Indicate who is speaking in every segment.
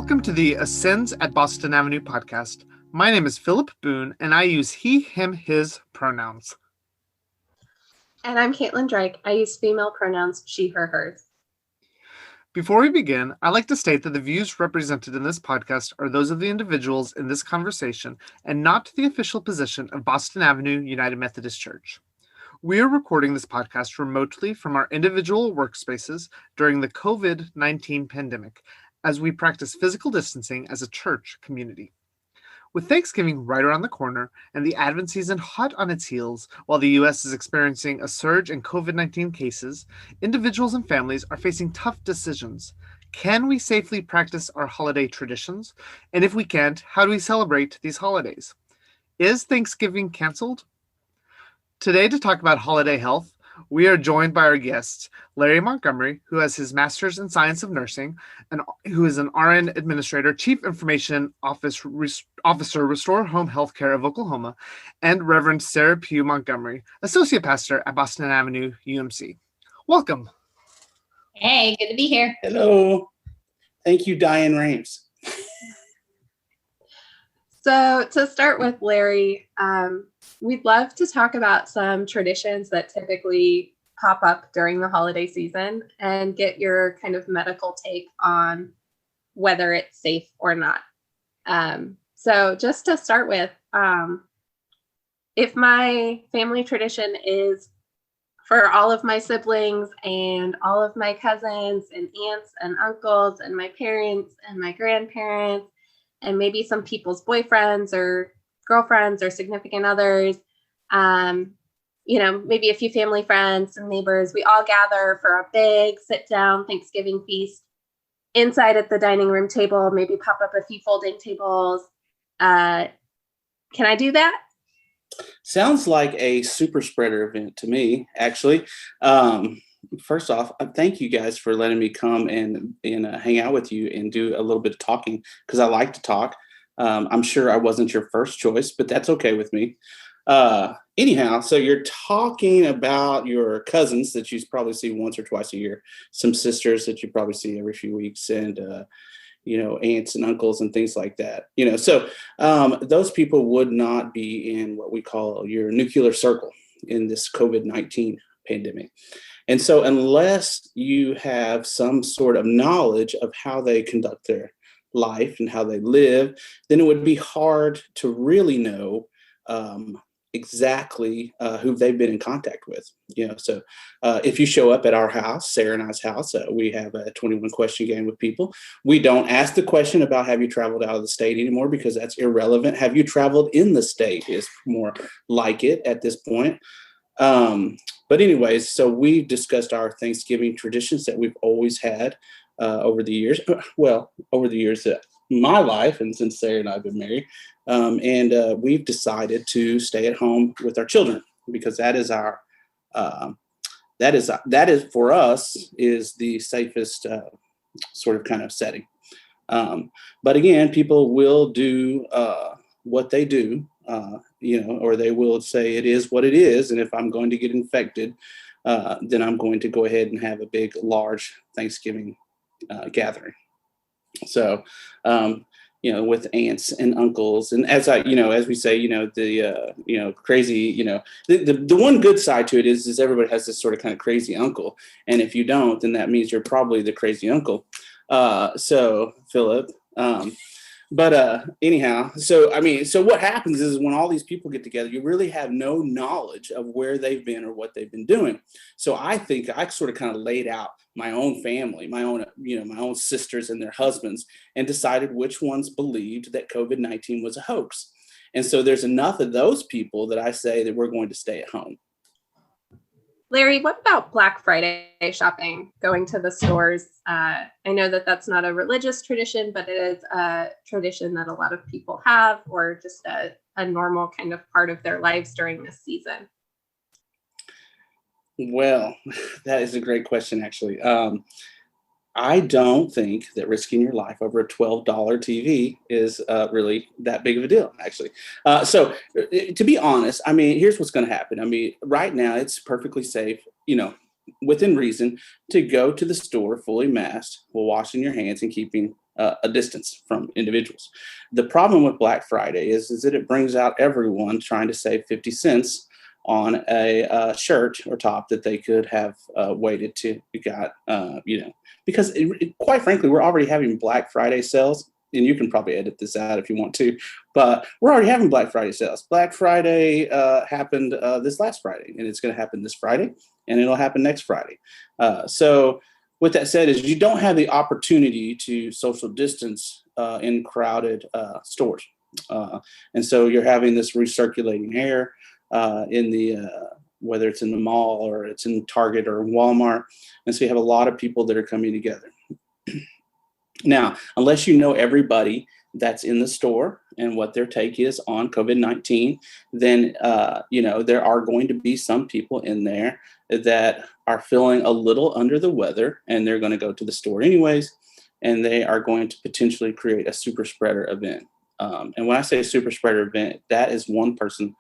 Speaker 1: Welcome to the Ascends at Boston Avenue podcast. My name is Philip Boone, and I use he, him, his pronouns.
Speaker 2: And I'm Caitlin Drake. I use female pronouns, she, her, hers.
Speaker 1: Before we begin, I'd like to state that the views represented in this podcast are those of the individuals in this conversation and not the official position of Boston Avenue United Methodist Church. We are recording this podcast remotely from our individual workspaces during the COVID-19 pandemic, as we practice physical distancing as a church community. With Thanksgiving right around the corner and the Advent season hot on its heels, while the U.S. is experiencing a surge in COVID-19 cases, individuals and families are facing tough decisions. Can we safely practice our holiday traditions? And if we can't, how do we celebrate these holidays? Is Thanksgiving canceled? Today, to talk about holiday health, we are joined by our guests, Larry Montgomery, who has his master's in science of nursing, and who is an RN administrator, chief information officer, Restore Home Healthcare of Oklahoma, and Reverend Sara Pugh Montgomery, associate pastor at Boston Avenue UMC. Welcome.
Speaker 3: Hey, good to be here.
Speaker 4: Hello. Thank you, Diane Rames.
Speaker 2: So to start with, Larry, we'd love to talk about some traditions that typically pop up during the holiday season and get your kind of medical take on whether it's safe or not. So just to start with, if my family tradition is for all of my siblings and all of my cousins and aunts and uncles and my parents and my grandparents and maybe some people's boyfriends or girlfriends or significant others, maybe a few family friends and neighbors, we all gather for a big sit down Thanksgiving feast inside at the dining room table, maybe pop up a few folding tables. Can I do that?
Speaker 4: Sounds like a super spreader event to me, actually. First off, thank you guys for letting me come and hang out with you and do a little bit of talking, because I like to talk. I'm sure I wasn't your first choice, but that's okay with me. Anyhow, so you're talking about your cousins that you probably see once or twice a year, some sisters that you probably see every few weeks, and aunts and uncles and things like that. So those people would not be in what we call your nuclear circle in this COVID-19 pandemic. And so unless you have some sort of knowledge of how they conduct their life and how they live, then it would be hard to really know exactly who they've been in contact with. So if you show up at our house, Sara and I's house, we have a 21 question game with people. We don't ask the question about have you traveled out of the state anymore, because that's irrelevant. Have you traveled in the state is more like it at this point. But anyways, so we've discussed our Thanksgiving traditions that we've always had over the years. Well, over the years of my life, and since Sara and I have been married, and we've decided to stay at home with our children, because that is our that is for us is the safest sort of kind of setting. But again, people will do what they do. Or they will say it is what it is. And if I'm going to get infected, then I'm going to go ahead and have a big, large Thanksgiving gathering. So, with aunts and uncles, and as we say, the crazy, the one good side to it is everybody has this sort of kind of crazy uncle. And if you don't, then that means you're probably the crazy uncle. So Philip, But anyhow, so what happens is when all these people get together, you really have no knowledge of where they've been or what they've been doing. So I think I sort of kind of laid out my own family, my own sisters and their husbands, and decided which ones believed that COVID-19 was a hoax. And so there's enough of those people that I say that we're going to stay at home.
Speaker 2: Larry, what about Black Friday shopping, going to the stores? I know that that's not a religious tradition, but it is a tradition that a lot of people have, or just a normal kind of part of their lives during this season.
Speaker 4: Well, that is a great question, actually. I don't think that risking your life over a $12 TV is really that big of a deal, actually. So to be honest, here's what's going to happen. Right now it's perfectly safe, within reason, to go to the store fully masked while washing your hands and keeping a distance from individuals. The problem with Black Friday is that it brings out everyone trying to save 50 cents on a shirt or top that they could have waited to got, because quite frankly, we're already having Black Friday sales. And you can probably edit this out if you want to, but we're already having Black Friday sales. Black Friday happened this last Friday, and it's going to happen this Friday, and it'll happen next Friday. So with that said, is you don't have the opportunity to social distance in crowded stores. And so you're having this recirculating air in the, whether it's in the mall or it's in Target or Walmart. And so you have a lot of people that are coming together. Now, unless you know everybody that's in the store and what their take is on COVID-19, then, there are going to be some people in there that are feeling a little under the weather, and they're going to go to the store anyways, and they are going to potentially create a super spreader event. And when I say super spreader event, that is one person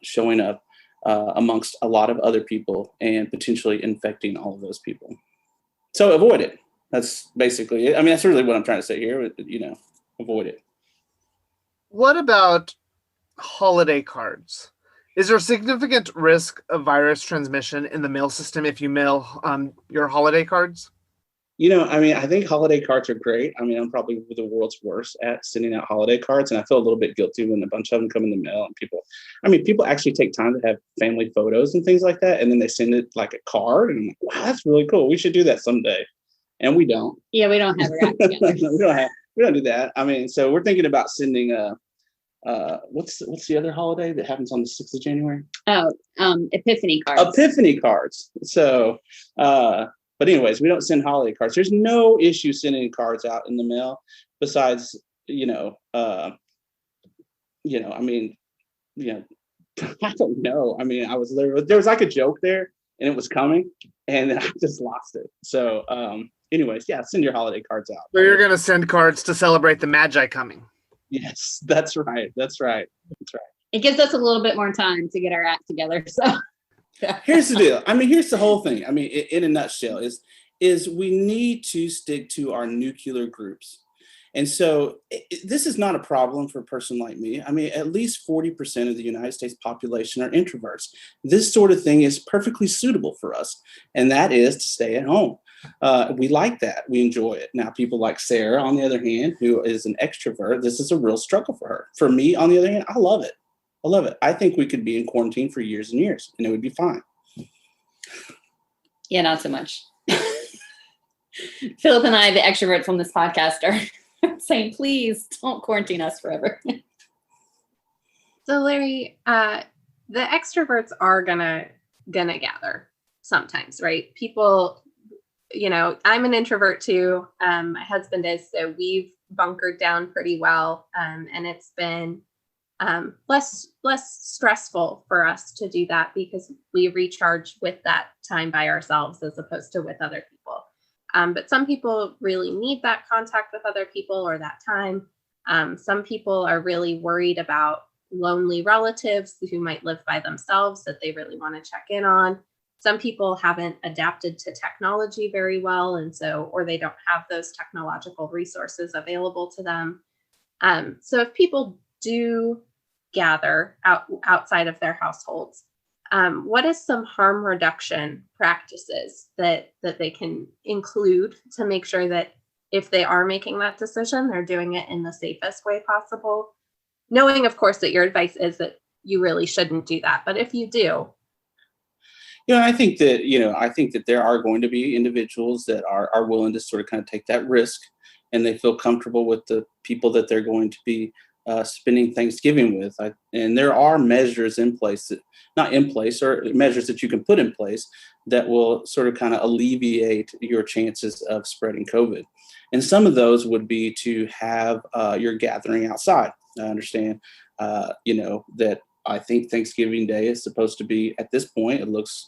Speaker 4: showing up amongst a lot of other people and potentially infecting all of those people. So avoid it. That's basically it. I mean, that's really what I'm trying to say here. Avoid it.
Speaker 1: What about holiday cards? Is there significant risk of virus transmission in the mail system if you mail your holiday cards?
Speaker 4: I think holiday cards are great. I mean, I'm probably the world's worst at sending out holiday cards, and I feel a little bit guilty when a bunch of them come in the mail and people actually take time to have family photos and things like that, and then they send it like a card, and I'm like, wow, that's really cool. We should do that someday. And we don't.
Speaker 3: Yeah, we don't have a act together.
Speaker 4: we don't do that. I mean, so we're thinking about sending what's the other holiday that happens on the 6th of January?
Speaker 3: Oh, Epiphany cards.
Speaker 4: Epiphany cards. So but anyways, we don't send holiday cards. There's no issue sending cards out in the mail besides, I don't know. I mean, there was like a joke there and it was coming and I just lost it. So anyways, yeah, send your holiday cards out.
Speaker 1: So you're going to send cards to celebrate the Magi coming.
Speaker 4: Yes, that's right.
Speaker 3: It gives us a little bit more time to get our act together. So
Speaker 4: here's the deal. I mean, here's the whole thing. I mean, in a nutshell is we need to stick to our nuclear groups. And so this is not a problem for a person like me. I mean, at least 40% of the United States population are introverts. This sort of thing is perfectly suitable for us. And that is to stay at home. We like that. We enjoy it. Now, people like Sara, on the other hand, who is an extrovert, this is a real struggle for her. For me, on the other hand, I love it. I think we could be in quarantine for years and years, and it would be fine.
Speaker 3: Yeah, not so much. Philip and I, the extroverts on this podcast, are saying, please don't quarantine us forever.
Speaker 2: So Larry, the extroverts are gonna gather sometimes, right? People, I'm an introvert too. My husband is, so we've bunkered down pretty well, and it's been less stressful for us to do that because we recharge with that time by ourselves as opposed to with other people. But some people really need that contact with other people or that time. Some people are really worried about lonely relatives who might live by themselves that they really want to check in on. Some people haven't adapted to technology very well, or they don't have those technological resources available to them. So if people do gather outside of their households, what is some harm reduction practices that they can include to make sure that if they are making that decision, they're doing it in the safest way possible? Knowing, of course, that your advice is that you really shouldn't do that. But if you do.
Speaker 4: I think that there are going to be individuals that are willing to sort of kind of take that risk, and they feel comfortable with the people that they're going to be spending Thanksgiving with. And there are measures in place, or measures that you can put in place that will sort of kind of alleviate your chances of spreading COVID. And some of those would be to have your gathering outside. I understand, that I think Thanksgiving Day is supposed to be, at this point, it looks,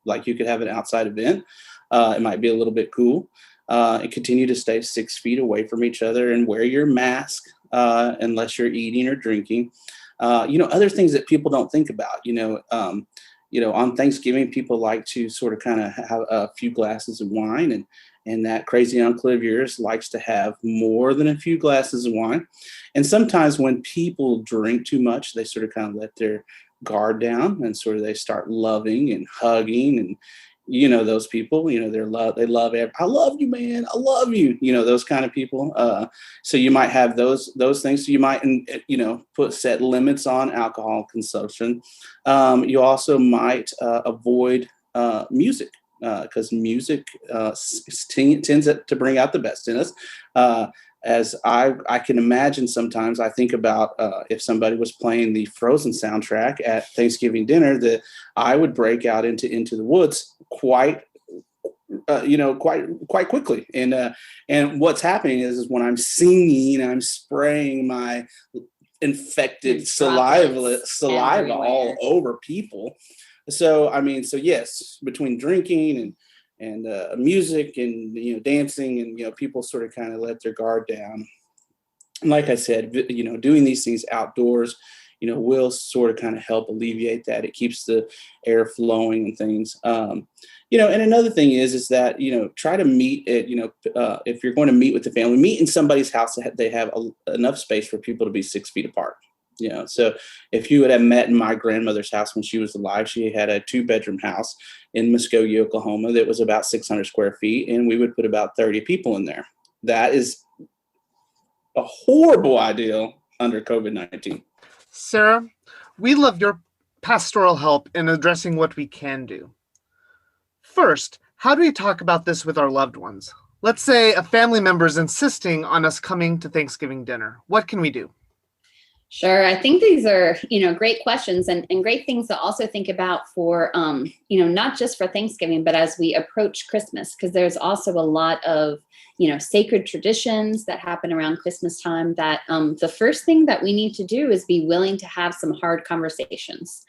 Speaker 4: like you could have an outside event. It might be a little bit cool. And continue to stay 6 feet away from each other and wear your mask unless you're eating or drinking. Other things that people don't think about, on Thanksgiving, people like to sort of kind of have a few glasses of wine And that crazy uncle of yours likes to have more than a few glasses of wine. And sometimes when people drink too much, they sort of kind of let their guard down and sort of they start loving and hugging and those people, they love I love you, man, I love you, those kind of people. So you might have those things. So you might set limits on alcohol consumption. You also might avoid music, because music tends to bring out the best in us. As I can imagine, sometimes I think about if somebody was playing the Frozen soundtrack at Thanksgiving dinner, that I would break out into the Woods quite quickly. And what's happening is when I'm singing, I'm spraying my infected saliva all over people. So yes, between drinking and music and dancing and people sort of kind of let their guard down. And like I said, doing these things outdoors will sort of kind of help alleviate that. It keeps the air flowing and things. And another thing is that try to meet at if you're going to meet with the family, meet in somebody's house that they have enough space for people to be 6 feet apart. So if you would have met in my grandmother's house when she was alive, she had a 2-bedroom house in Muskogee, Oklahoma, that was about 600 square feet, and we would put about 30 people in there. That is a horrible idea under COVID-19.
Speaker 1: Sara, we love your pastoral help in addressing what we can do. First, how do we talk about this with our loved ones? Let's say a family member is insisting on us coming to Thanksgiving dinner. What can we do?
Speaker 3: Sure. I think these are, great questions and great things to also think about for, not just for Thanksgiving, but as we approach Christmas, because there's also a lot of, sacred traditions that happen around Christmas time that the first thing that we need to do is be willing to have some hard conversations.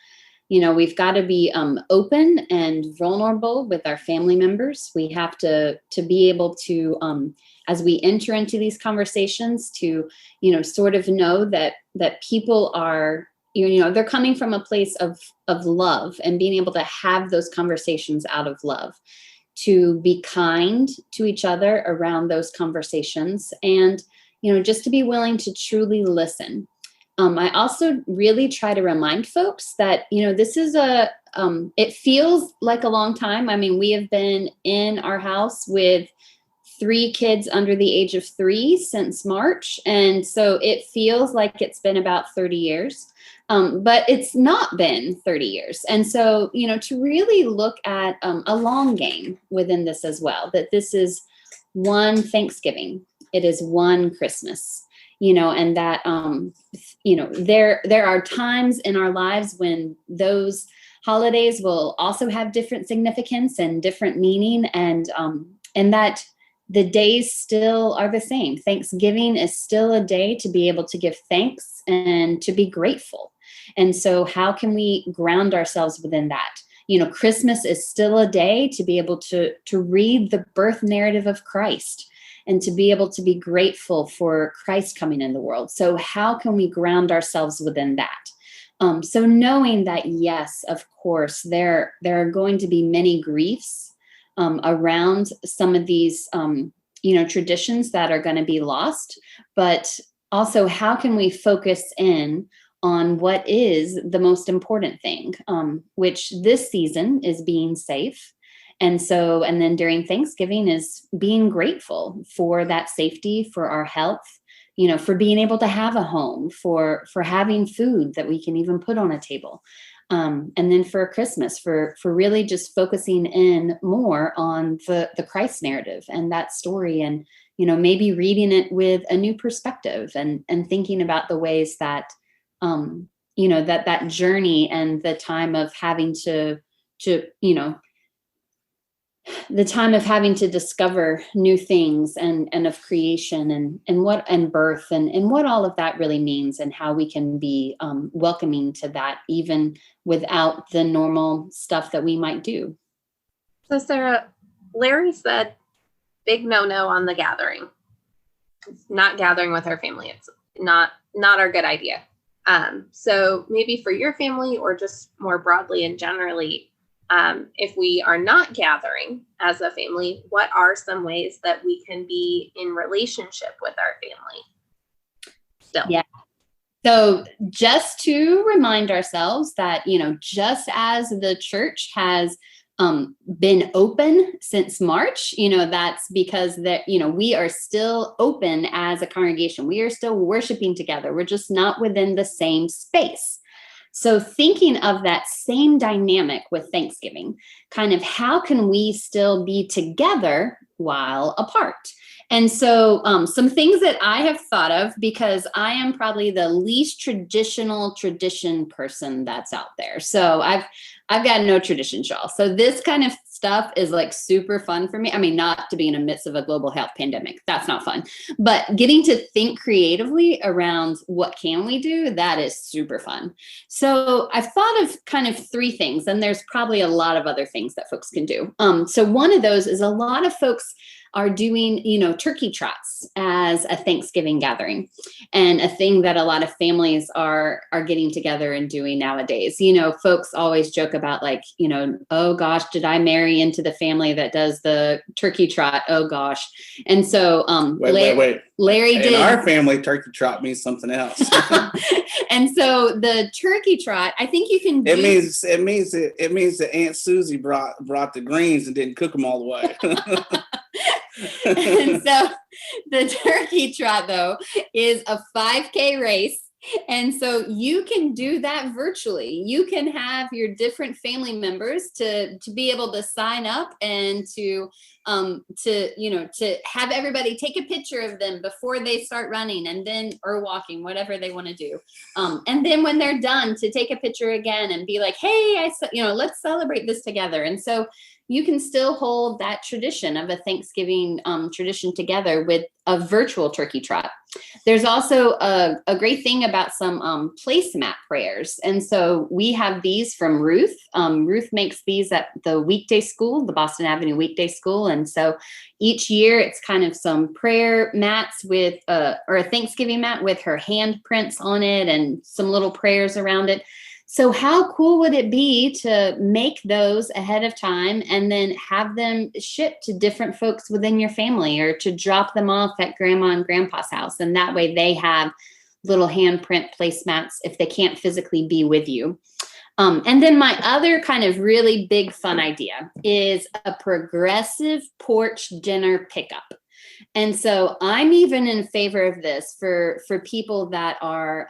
Speaker 3: We've got to be open and vulnerable with our family members. We have to be able to, as we enter into these conversations, to, sort of know that people are, they're coming from a place of love, and being able to have those conversations out of love, to be kind to each other around those conversations, and, just to be willing to truly listen. I also really try to remind folks that, this is it feels like a long time. I mean, we have been in our house with 3 kids under the age of 3 since March. And so it feels like it's been about 30 years, but it's not been 30 years. And so, to really look at a long game within this as well, that this is one Thanksgiving, it is one Christmas. And that, there are times in our lives when those holidays will also have different significance and different meaning, and that the days still are the same. Thanksgiving is still a day to be able to give thanks and to be grateful. And so how can we ground ourselves within that? Christmas is still a day to be able to read the birth narrative of Christ, and to be able to be grateful for Christ coming in the world. So how can we ground ourselves within that? So knowing that, yes, of course, there are going to be many griefs around some of these, traditions that are going to be lost, but also how can we focus in on what is the most important thing, which this season is being safe. And then during Thanksgiving is being grateful for that safety, for our health, for being able to have a home, for having food that we can even put on a table. And then for Christmas, for really just focusing in more on the Christ narrative and that story, and, maybe reading it with a new perspective, and thinking about the ways that, that journey and the time of having to the time of having to discover new things, and of creation, and birth, and what all of that really means, and how we can be welcoming to that, even without the normal stuff that we might do.
Speaker 2: So Sara, Larry said, big no on the gathering. It's not gathering with our family. It's not our good idea. So maybe for your family, or just more broadly and generally, If we are not gathering as a family, what are some ways that we can be in relationship with our family still?
Speaker 3: Yeah. So just to remind ourselves that, just as the church has been open since March, that's because that, we are still open as a congregation. We are still worshiping together. We're just not within the same space. So thinking of that same dynamic with Thanksgiving, kind of how can we still be together while apart? And so some things that I have thought of, because I am probably the least tradition person that's out there. So I've got no traditions, y'all. So this kind of stuff is like super fun for me. I mean, not to be in the midst of a global health pandemic. That's not fun. But getting to think creatively around what can we do, that is super fun. So I've thought of kind of three things, and there's probably a lot of other things that folks can do. So one of those is a lot of folks are doing, turkey trots as a Thanksgiving gathering, and a thing that a lot of families are getting together and doing nowadays. Folks always joke about like, oh gosh, did I marry into the family that does the turkey trot? Oh gosh. And so
Speaker 4: wait.
Speaker 3: Larry did.
Speaker 4: In our family, turkey trot means something else.
Speaker 3: And so the turkey trot, I think you can do.
Speaker 4: It means that Aunt Susie brought the greens and didn't cook them all the way.
Speaker 3: And so the turkey trot, though, is a 5K race. And so you can do that virtually. You can have your different family members to be able to sign up and to have everybody take a picture of them before they start running or walking, whatever they want to do. And then when they're done, to take a picture again and be like, hey, let's celebrate this together. And so you can still hold that tradition of a Thanksgiving tradition together with a virtual turkey trot. There's also a great thing about some placemat prayers. And so we have these from Ruth. Ruth makes these at the weekday school, the Boston Avenue weekday school. And so each year it's kind of some prayer mats or a Thanksgiving mat with her handprints on it and some little prayers around it. So how cool would it be to make those ahead of time and then have them shipped to different folks within your family, or to drop them off at grandma and grandpa's house? And that way they have little handprint placemats if they can't physically be with you. And then my other kind of really big fun idea is a progressive porch dinner pickup. And so I'm even in favor of this for people that are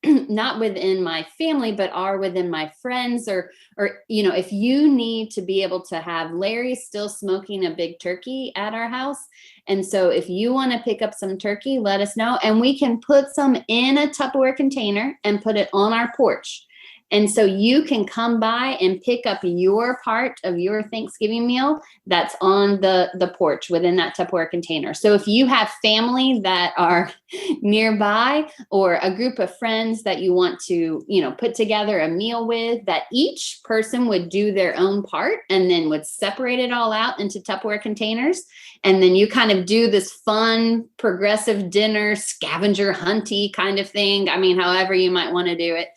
Speaker 3: not within my family, but are within my friends, or if you need to be able to have Larry still smoking a big turkey at our house. And so if you want to pick up some turkey, let us know, and we can put some in a Tupperware container and put it on our porch. And so you can come by and pick up your part of your Thanksgiving meal that's on the porch within that Tupperware container. So if you have family that are nearby, or a group of friends that you want to, put together a meal with, that each person would do their own part and then would separate it all out into Tupperware containers. And then you kind of do this fun progressive dinner, scavenger hunty kind of thing. I mean, however you might want to do it,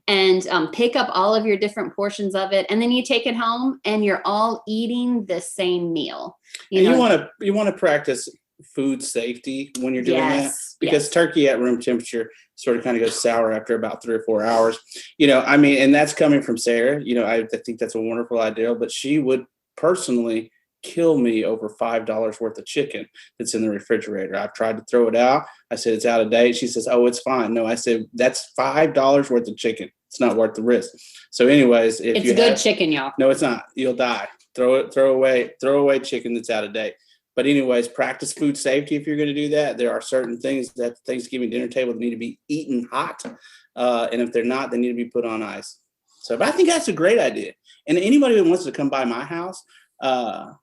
Speaker 3: and pick up all of your different portions of it. And then you take it home and you're all eating the same meal.
Speaker 4: You want to practice food safety when you're doing that, because turkey at room temperature sort of kind of goes sour after about 3 or 4 hours. And that's coming from Sarah. I think that's a wonderful idea, but she would personally kill me over $5 worth of chicken that's in the refrigerator. I've tried to throw it out. I said, it's out of date. She says, oh, it's fine. No, I said, that's $5 worth of chicken. It's not worth the risk. So anyways,
Speaker 3: it's good chicken, y'all.
Speaker 4: No, it's not. You'll die. Throw away chicken that's out of date. But anyways, practice food safety. If you're going to do that, there are certain things that Thanksgiving dinner table need to be eaten hot. And if they're not, they need to be put on ice. So but I think that's a great idea. And anybody who wants to come by my house, we're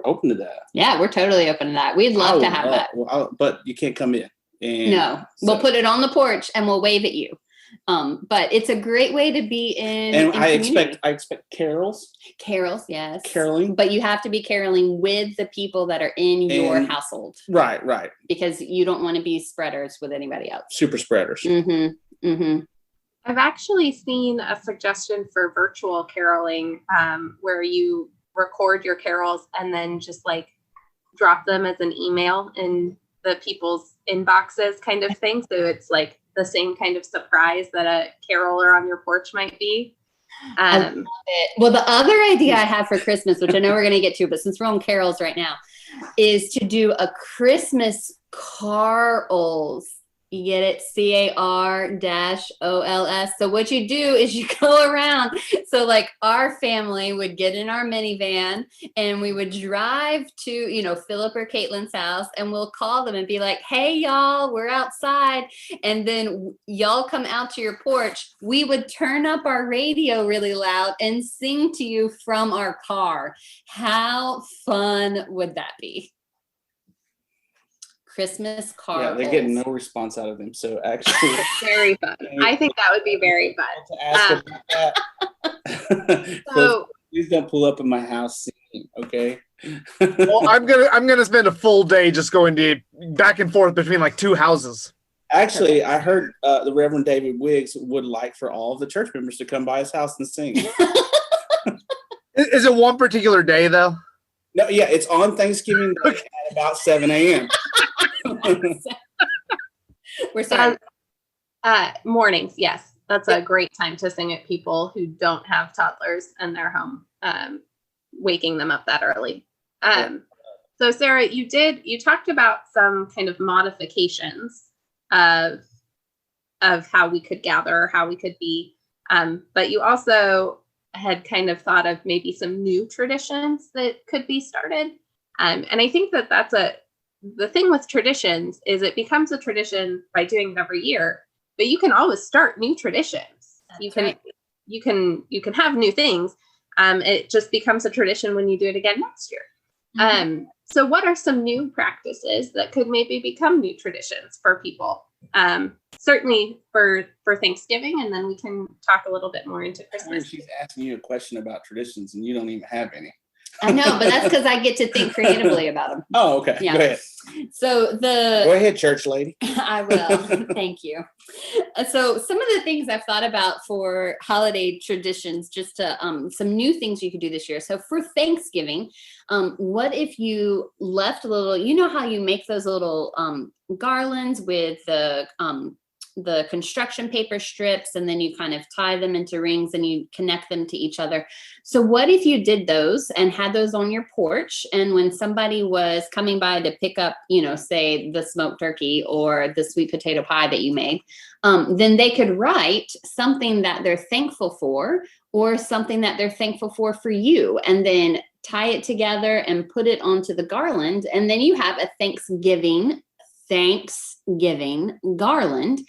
Speaker 4: open to that.
Speaker 3: Yeah, we're totally open to that. We'd love to have that.
Speaker 4: But you can't come in.
Speaker 3: No, we'll put it on the porch and we'll wave at you. But it's a great way to be in.
Speaker 4: And I expect carols.
Speaker 3: Carols, yes.
Speaker 4: Caroling.
Speaker 3: But you have to be caroling with the people that are in your household.
Speaker 4: Right.
Speaker 3: Because you don't want to be spreaders with anybody else.
Speaker 4: Super spreaders.
Speaker 3: Mm-hmm. Mm-hmm.
Speaker 2: I've actually seen a suggestion for virtual caroling, where you record your carols and then just like drop them as an email in the people's inboxes kind of thing. So it's like the same kind of surprise that a caroler on your porch might be.
Speaker 3: Well, the other idea I have for Christmas, which I know we're going to get to, but since we're on carols right now, is to do a Christmas carols. You get it? CAR-OLS. So what you do is you go around. So like our family would get in our minivan and we would drive to, you know, Philip or Caitlin's house, and we'll call them and be like, hey, y'all, we're outside. And then y'all come out to your porch. We would turn up our radio really loud and sing to you from our car. How fun would that be? Christmas carols.
Speaker 4: Yeah, they're getting no response out of them. So actually,
Speaker 2: very fun. I think that would be very fun.
Speaker 4: To ask about that. So please don't pull up in my house singing, okay?
Speaker 1: Well, I'm gonna spend a full day just going to back and forth between like two houses.
Speaker 4: Actually, I heard the Reverend David Wiggs would like for all of the church members to come by his house and sing.
Speaker 1: Is it one particular day though?
Speaker 4: No, yeah, it's on Thanksgiving Day at about 7 a.m.
Speaker 3: We're sorry.
Speaker 2: Mornings, yes. That's a great time to sing at people who don't have toddlers and they're home, waking them up that early. So Sarah, you talked about some kind of modifications of how we could gather, how we could be, but you also had kind of thought of maybe some new traditions that could be started. And I think that the thing with traditions is it becomes a tradition by doing it every year, but you can always start new traditions. You can have new things. It just becomes a tradition when you do it again next year. Mm-hmm. So what are some new practices that could maybe become new traditions for people? Certainly for Thanksgiving, and then we can talk a little bit more into Christmas.
Speaker 4: She's asking you a question about traditions and you don't even have any.
Speaker 3: I know, but that's because I get to think creatively about them.
Speaker 4: Oh, okay. Yeah. Go ahead.
Speaker 3: So
Speaker 4: Go ahead, church lady.
Speaker 3: I will. Thank you. So some of the things I've thought about for holiday traditions, just to some new things you could do this year. So for Thanksgiving, what if you left a little, you know how you make those little garlands with the construction paper strips, and then you kind of tie them into rings and you connect them to each other. So what if you did those and had those on your porch, and when somebody was coming by to pick up, you know, say the smoked turkey or the sweet potato pie that you made, then they could write something that they're thankful for or something that they're thankful for you, and then tie it together and put it onto the garland. And then you have a Thanksgiving garland.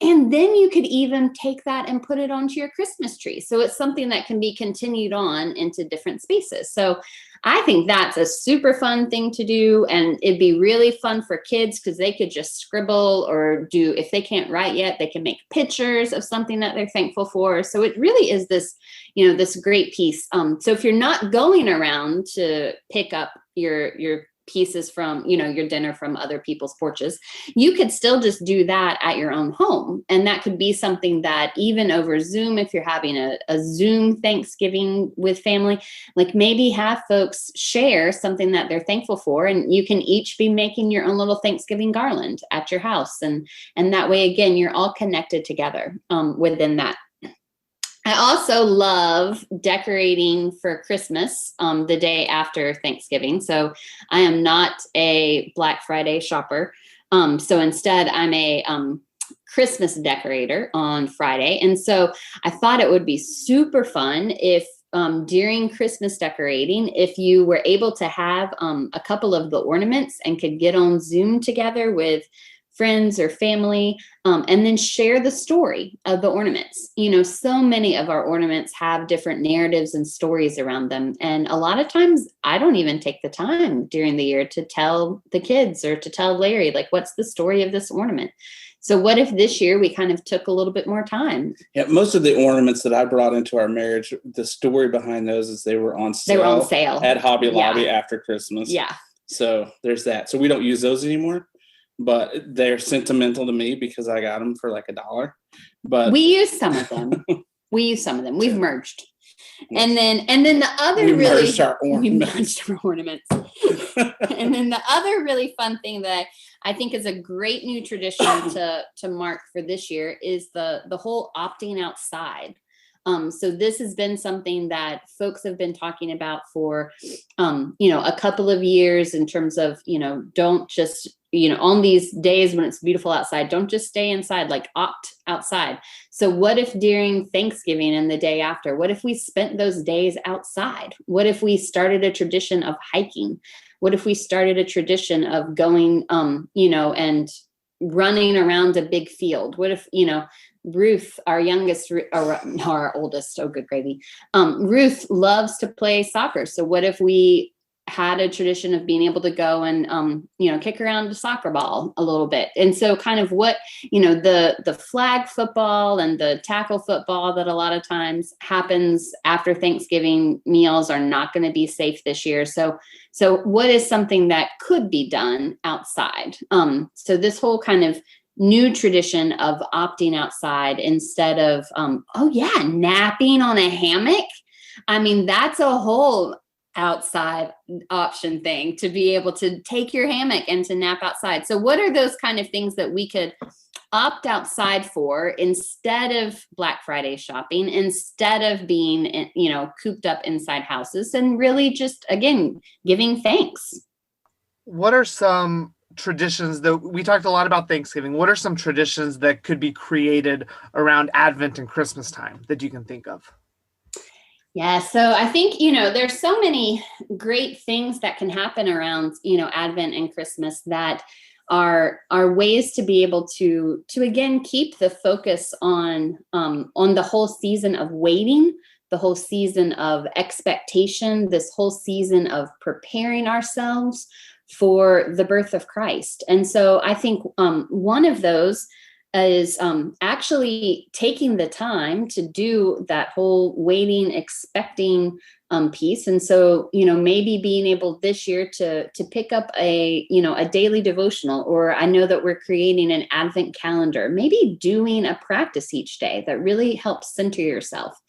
Speaker 3: And then you could even take that and put it onto your Christmas tree. So it's something that can be continued on into different spaces. So I think that's a super fun thing to do. And it'd be really fun for kids because they could just scribble or do, if they can't write yet, they can make pictures of something that they're thankful for. So it really is this, you know, this great piece. So if you're not going around to pick up your pieces from, you know, your dinner from other people's porches, you could still just do that at your own home. And that could be something that even over Zoom, if you're having a Zoom Thanksgiving with family, like maybe have folks share something that they're thankful for, and you can each be making your own little Thanksgiving garland at your house. And that way, again, you're all connected together within that. I also love decorating for Christmas the day after Thanksgiving. So I am not a Black Friday shopper. So instead, I'm a Christmas decorator on Friday. And so I thought it would be super fun if during Christmas decorating, if you were able to have a couple of the ornaments and could get on Zoom together with friends or family, and then share the story of the ornaments. You know, so many of our ornaments have different narratives and stories around them. And a lot of times I don't even take the time during the year to tell the kids or to tell Larry, like, what's the story of this ornament? So what if this year we kind of took a little bit more time?
Speaker 4: Yeah, most of the ornaments that I brought into our marriage, the story behind those is they were on sale at Hobby Lobby after Christmas.
Speaker 3: Yeah.
Speaker 4: So there's that. So we don't use those anymore. but they're sentimental to me because I got them for like $1. But
Speaker 3: we use some of them. We've merged.
Speaker 4: Yes.
Speaker 3: And then the other
Speaker 4: we
Speaker 3: really
Speaker 4: merged our
Speaker 3: we
Speaker 4: ornaments.
Speaker 3: merged our ornaments. And then the other really fun thing that I think is a great new tradition to mark for this year is the whole opting outside. So this has been something that folks have been talking about for, a couple of years in terms of, don't just, on these days when it's beautiful outside, don't just stay inside, like opt outside. So what if during Thanksgiving and the day after, what if we spent those days outside? What if we started a tradition of hiking? What if we started a tradition of going, and running around a big field? What if, Ruth, our youngest, or our oldest, oh good gravy, Ruth loves to play soccer. So what if we had a tradition of being able to go and, kick around a soccer ball a little bit? And so kind of what, the flag football and the tackle football that a lot of times happens after Thanksgiving meals are not going to be safe this year. So what is something that could be done outside? So this whole kind of new tradition of opting outside instead of, napping on a hammock. I mean, that's a whole outside option thing, to be able to take your hammock and to nap outside. So what are those kind of things that we could opt outside for instead of Black Friday shopping, instead of being, cooped up inside houses, and really just, again, giving thanks?
Speaker 1: What are some traditions that we talked a lot about Thanksgiving? What are some traditions that could be created around Advent and Christmas time that you can think of?
Speaker 3: Yeah, so I think, there's so many great things that can happen around, Advent and Christmas that are ways to be able to again keep the focus on the whole season of waiting, the whole season of expectation, this whole season of preparing ourselves for the birth of Christ. And so I think one of those is actually taking the time to do that whole waiting, expecting piece. And so, maybe being able this year to pick up a daily devotional, or I know that we're creating an Advent calendar, maybe doing a practice each day that really helps center yourself.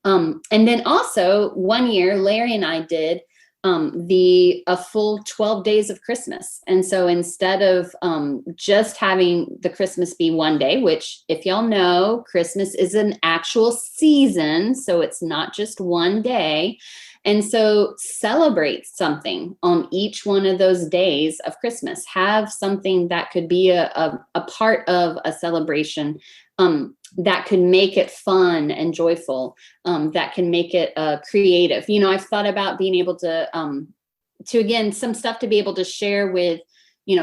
Speaker 3: And then also one year, Larry and I did a full 12 days of Christmas. And so instead of just having the Christmas be one day, which, if y'all know, Christmas is an actual season, so it's not just one day. And so celebrate something on each one of those days of Christmas. Have something that could be a part of a celebration that could make it fun and joyful, that can make it creative. I've thought about being able to again, some stuff to be able to share with,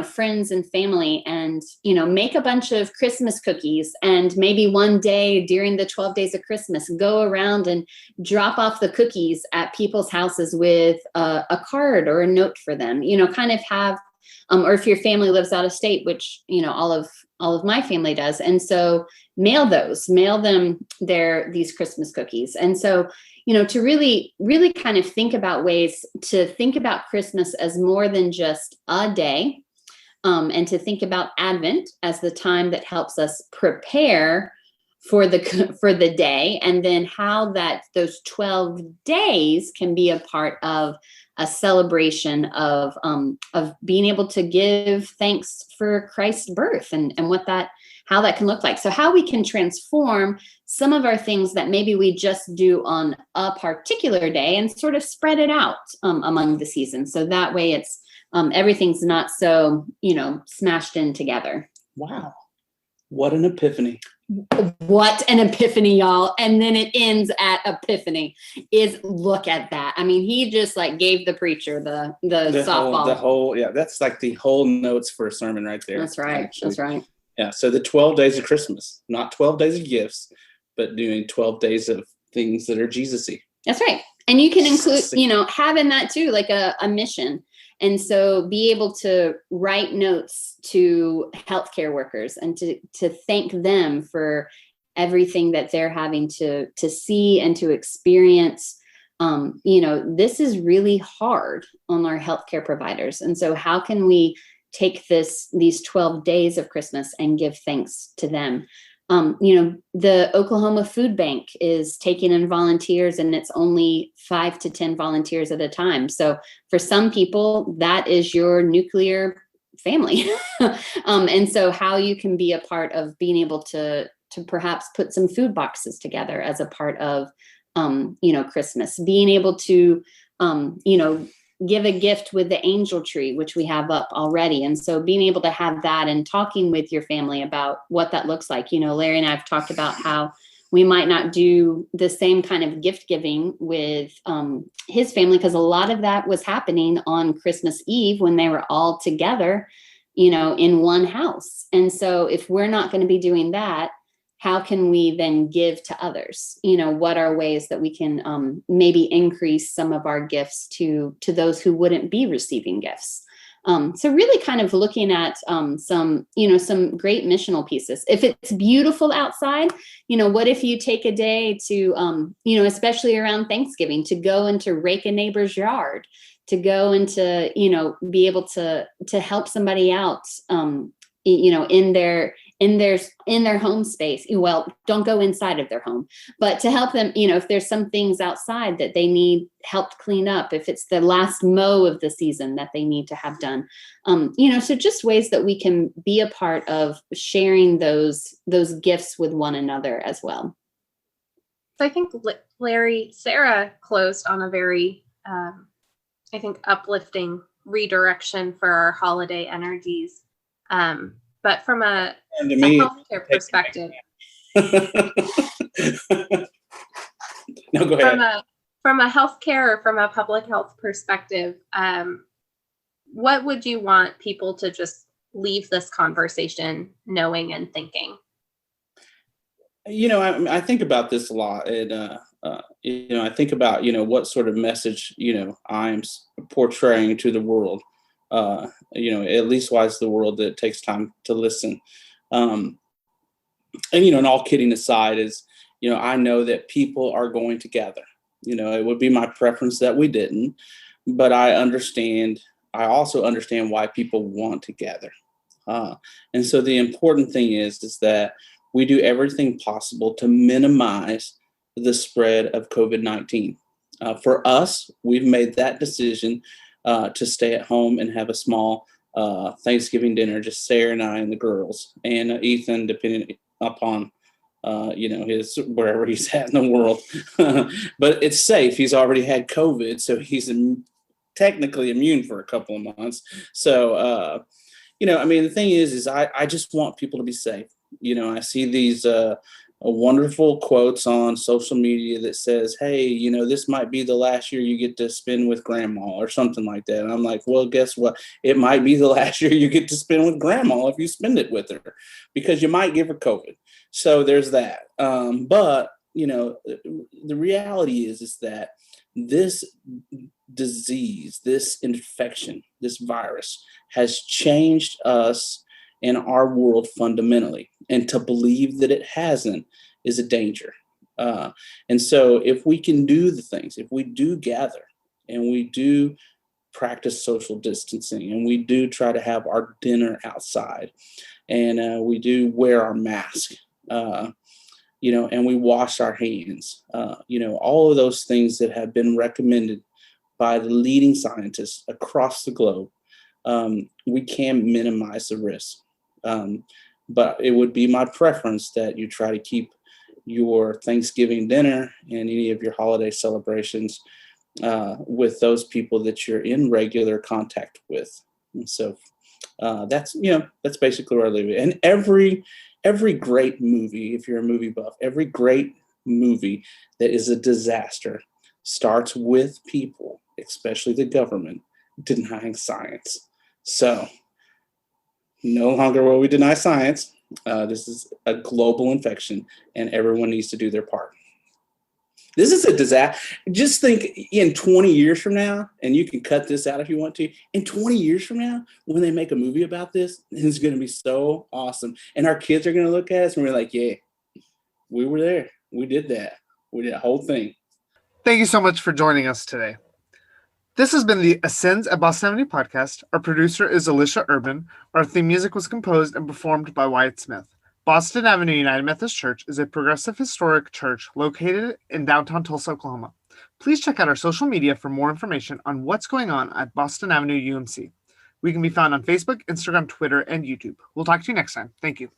Speaker 3: friends and family, and, make a bunch of Christmas cookies, and maybe one day during the 12 days of Christmas, go around and drop off the cookies at people's houses with a card or a note for them, kind of have, or if your family lives out of state, which, all of my family does. And so mail them these Christmas cookies. And so, to really, really kind of think about ways to think about Christmas as more than just a day, and to think about Advent as the time that helps us prepare for the day, and then how those 12 days can be a part of a celebration of being able to give thanks for Christ's birth, and how that can look like. So how we can transform some of our things that maybe we just do on a particular day and sort of spread it out among the seasons. So that way it's everything's not so, smashed in together.
Speaker 4: Wow. What an epiphany.
Speaker 3: What an epiphany, y'all. And then it ends at epiphany. Look at that. I mean, he just gave the preacher the softball.
Speaker 4: That's like the whole notes for a sermon right there.
Speaker 3: That's right. Actually. That's right.
Speaker 4: Yeah. So the 12 days of Christmas, not 12 days of gifts, but doing 12 days of things that are Jesus-y.
Speaker 3: That's right. And you can include, having that too, like a mission. And so be able to write notes to healthcare workers and to thank them for everything that they're having to see and to experience. This is really hard on our healthcare providers. And so how can we take these 12 days of Christmas and give thanks to them. The Oklahoma Food Bank is taking in volunteers, and it's only 5 to 10 volunteers at a time. So for some people, that is your nuclear family. And so how you can be a part of being able to perhaps put some food boxes together as a part of, Christmas, being able to, give a gift with the angel tree, which we have up already. And so being able to have that and talking with your family about what that looks like. Larry and I have talked about how we might not do the same kind of gift giving with his family, because a lot of that was happening on Christmas Eve when they were all together, in one house. And so if we're not going to be doing that, how can we then give to others? What are ways that we can maybe increase some of our gifts to those who wouldn't be receiving gifts? So really kind of looking at some great missional pieces. If it's beautiful outside, what if you take a day to, especially around Thanksgiving, to go and to rake a neighbor's yard, to go and to, be able to help somebody out, in their home space. Well, don't go inside of their home, but to help them, if there's some things outside that they need help clean up, if it's the last mow of the season that they need to have done, so just ways that we can be a part of sharing those gifts with one another as well.
Speaker 2: So I think Larry, Sara closed on a very, I think, uplifting redirection for our holiday energies. But from a healthcare perspective,
Speaker 4: no, go ahead.
Speaker 2: From a healthcare or from a public health perspective, what would you want people to just leave this conversation knowing and thinking?
Speaker 4: I think about this a lot, and I think about what sort of message I'm portraying to the world. At least wise the world that takes time to listen. And all kidding aside is, I know that people are going to gather. It would be my preference that we didn't, but I also understand why people want to gather. And so the important thing is that we do everything possible to minimize the spread of COVID-19. For us, we've made that decision to stay at home and have a small Thanksgiving dinner, just Sara and I and the girls, and Ethan, depending upon his wherever he's at in the world. But it's safe. He's already had COVID, so he's technically immune for a couple of months. So the thing is I just want people to be safe. I see these wonderful quotes on social media that says, hey, this might be the last year you get to spend with grandma or something like that. And I'm like, well, guess what? It might be the last year you get to spend with grandma if you spend it with her, because you might give her COVID. So there's that. But the reality is that this disease, this infection, this virus has changed us in our world fundamentally, and to believe that it hasn't is a danger. And so if we can do the things, if we do gather and we do practice social distancing and we do try to have our dinner outside and we do wear our mask, and we wash our hands, all of those things that have been recommended by the leading scientists across the globe, we can minimize the risk. But it would be my preference that you try to keep your Thanksgiving dinner and any of your holiday celebrations with those people that you're in regular contact with. And so that's basically where I leave it. And every great movie, if you're a movie buff, every great movie that is a disaster starts with people, especially the government, denying science. So no longer will we deny science. This is a global infection, and everyone needs to do their part. This is a disaster. Just think in 20 years from now, and you can cut this out if you want to, in 20 years from now, when they make a movie about this, it's going to be so awesome. And our kids are going to look at us and we're like, yeah, we were there. We did that. We did the whole thing.
Speaker 1: Thank you so much for joining us today. This has been the Ascends at Boston Avenue podcast. Our producer is Alicia Urban. Our theme music was composed and performed by Wyatt Smith. Boston Avenue United Methodist Church is a progressive historic church located in downtown Tulsa, Oklahoma. Please check out our social media for more information on what's going on at Boston Avenue UMC. We can be found on Facebook, Instagram, Twitter, and YouTube. We'll talk to you next time. Thank you.